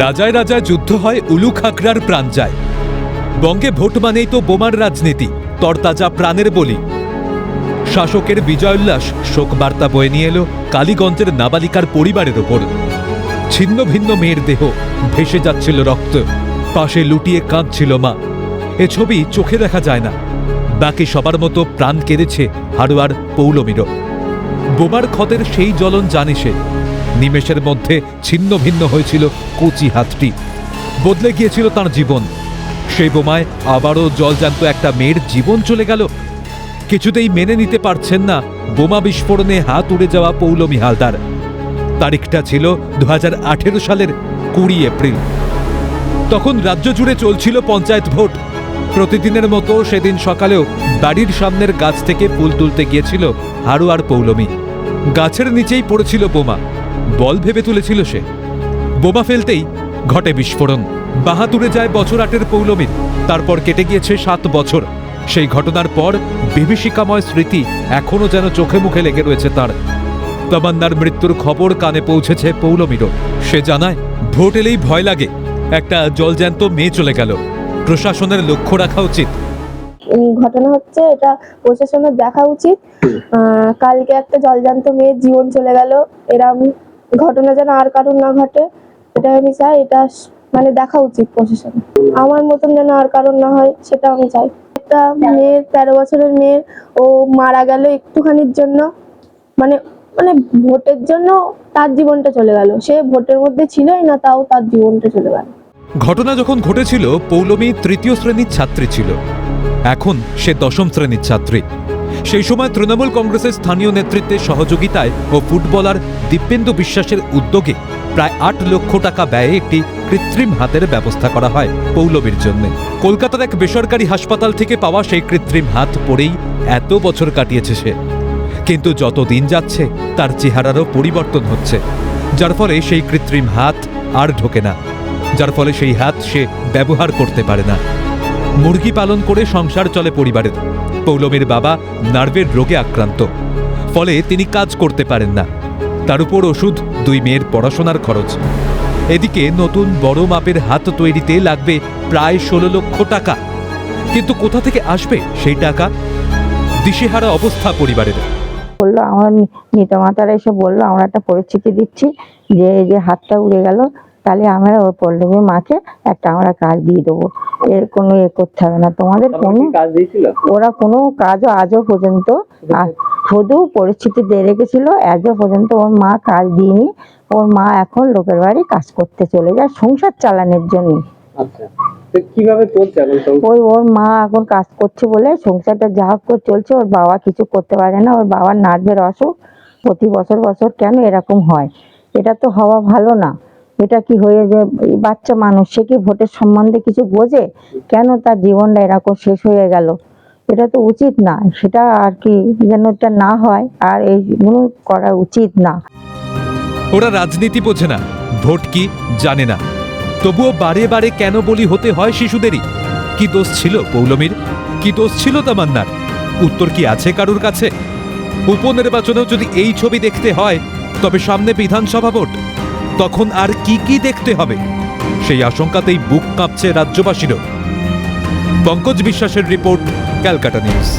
রাজায় রাজায় যুদ্ধ হয়, উলু খাকড়ার প্রাণ যায়। বঙ্গে ভোট মানেই তো বোমার রাজনীতি, তরতাজা প্রাণের বলি। শাসকের বিজয়োল্লাস শোক বার্তা বয়ে নিয়ে এলো কালীগঞ্জের নাবালিকার পরিবারের ওপর। ছিন্ন ভিন্ন মেয়ের দেহ, ভেসে যাচ্ছিল রক্ত, পাশে লুটিয়ে কাঁদছিল মা। এ ছবি চোখে দেখা যায় না। বাকি সবার মতো প্রাণ কেঁদেছে হাড়ুয়ার পৌলমীরও। বোমার ক্ষতের সেই জ্বলন জানে সে। নিমেষের মধ্যে ছিন্ন ভিন্ন হয়েছিল কচি হাতটি, বদলে গিয়েছিল তার জীবন। সেই বোমায় আবারও জলজ্যান্ত একটা মেয়ের জীবন চলে গেল। কিছুতেই মেনে নিতে পারছেন না বোমা বিস্ফোরণে হাত উড়ে যাওয়া পৌলমী হালদার। তারিখটা ছিল 2018 সালের 20 এপ্রিল। তখন রাজ্য জুড়ে চলছিল পঞ্চায়েত ভোট। প্রতিদিনের মতো সেদিন সকালেও বাড়ির সামনের গাছ থেকে ফুল তুলতে গিয়েছিল হাড়ুয়ার পৌলমী। গাছের নিচেই পড়েছিল বোমা। বল ভেবে তুলেছিল সে। বোমা ফেলতেই ঘটে বিস্ফোরণ। বাহাদুরে যায় বছর 8 পৌলমীর। তারপর কেটে গিয়েছে 7 বছর। সেই ঘটনার পর বিভীষিকাময় স্মৃতি এখনো যেন চোখে মুখে লেগে রয়েছে তার। তামান্নার মৃত্যুর খবর কানে পৌঁছেছে পৌলমীরও। সে জানায়, ভোট এলেই ভয় লাগে। একটা জলজ্যান্ত মেয়ে চলে গেল, প্রশাসনের লক্ষ্য রাখা উচিত। ঘটনা হচ্ছে, এটা প্রশাসনের দেখা উচিত। কালকে একটা জলজ্যান্ত মেয়ের জীবন চলে গেল, এরকম ঘটনা যেন আর কারণ না ঘটে, এটা আমি চাই। এটা মানে দেখা উচিত প্রশাসন। আমার মতন যেন আর কারণ না হয়, সেটা আমি চাই। একটা মেয়ের 13 বছরের মেয়ের, ও মারা গেল একটুখানির জন্য, মানে মানে ভোটের জন্য তার জীবনটা চলে গেল। সে ভোটের মধ্যে ছিলই না, তাও তার জীবনটা চলে গেল। ঘটনা যখন ঘটেছিল, পৌলমী 3য় শ্রেণীর ছাত্রী ছিল। এখন সে 10ম শ্রেণীর ছাত্রী। সেই সময় তৃণমূল কংগ্রেসের স্থানীয় নেতৃত্বের সহযোগিতায় ও ফুটবলার দিব্যেন্দু বিশ্বাসের উদ্যোগে প্রায় 8 লক্ষ টাকা ব্যয়ে একটি কৃত্রিম হাতের ব্যবস্থা করা হয় পৌলমীর জন্য। কলকাতার এক বেসরকারি হাসপাতাল থেকে পাওয়া সেই কৃত্রিম হাত পরেই এত বছর কাটিয়েছে সে। কিন্তু যত দিন যাচ্ছে তার চেহারারও পরিবর্তন হচ্ছে, যার ফলে সেই কৃত্রিম হাত আর ঢোকে না। যার ফলে সেই হাত সে ব্যবহার করতে পারে না। মুরগি পালন করে সংসার চলে পরিবারের। পৌলমীর বাবা নার্ভের রোগে আক্রান্ত, ফলে তিনি কাজ করতে পারেন না। তার উপর ওষুধ, 2 মেয়ের পড়াশোনার খরচ। এদিকে নতুন বড় মাপের হাত তৈরিতে লাগবে প্রায় 16 লক্ষ টাকা। কিন্তু কোথা থেকে আসবে সেই টাকা? দিশেহারা অবস্থা পরিবারের। বললো, আমার নেতা মাতারা এসে বললো, আমরা একটা পরিস্থিতি দিচ্ছি, যে যে হাতটা উড়ে গেল, তাহলে আমরা ওর পল্লবী মাকে একটা আমরা কাজ দিয়ে দেবো। এর কোনো করতে হবে না তোমাদের। কোনো ওরা কোনো কাজও আজও পর্যন্ত, শুধু পরিস্থিতি দিয়ে রেখেছিল। আজও পর্যন্ত ওর মা কাজ দিইনি। ওর মা এখন লোকের বাড়ি কাজ করতে চলে যায় সংসার চালানোর জন্য। কিভাবে চলছে? ওর মা এখন কাজ করছে বলে সংসারটা যা হোক করে চলছে। ওর বাবা কিছু করতে পারে না। ওর বাবার নার্ভের অসুখ। প্রতি বছর বছর কেন এরকম হয়? এটা তো হওয়া ভালো না। এটা কি হয়ে যে বাচ্চা মানুষ, সে কি ভোটের সম্বন্ধে কিছু বোঝে? কেন তার জীবনটা এরকম শেষ হয়ে গেল? এটা তো উচিত না। সেটা আর কি যেন এটা না হয়, আর এইগুলো করা উচিত না। ওরা রাজনীতি বোঝে না, ভোট কি জানে না, তবুও বারে বারে কেন বলি হতে হয় শিশুদেরই। কি দোষ ছিল পৌলমীর? কি দোষ ছিল তামান্নার? উত্তর কি আছে কারুর কাছে? উপনির্বাচনেও যদি এই ছবি দেখতে হয়, তবে সামনে বিধানসভা ভোট। তখন আর কি কি দেখতে হবে? সেই আশঙ্কাতেই বুক কাঁপছে রাজ্যবাসীরও। পঙ্কজ বিশ্বাসের রিপোর্ট, ক্যালকাটা নিউজ।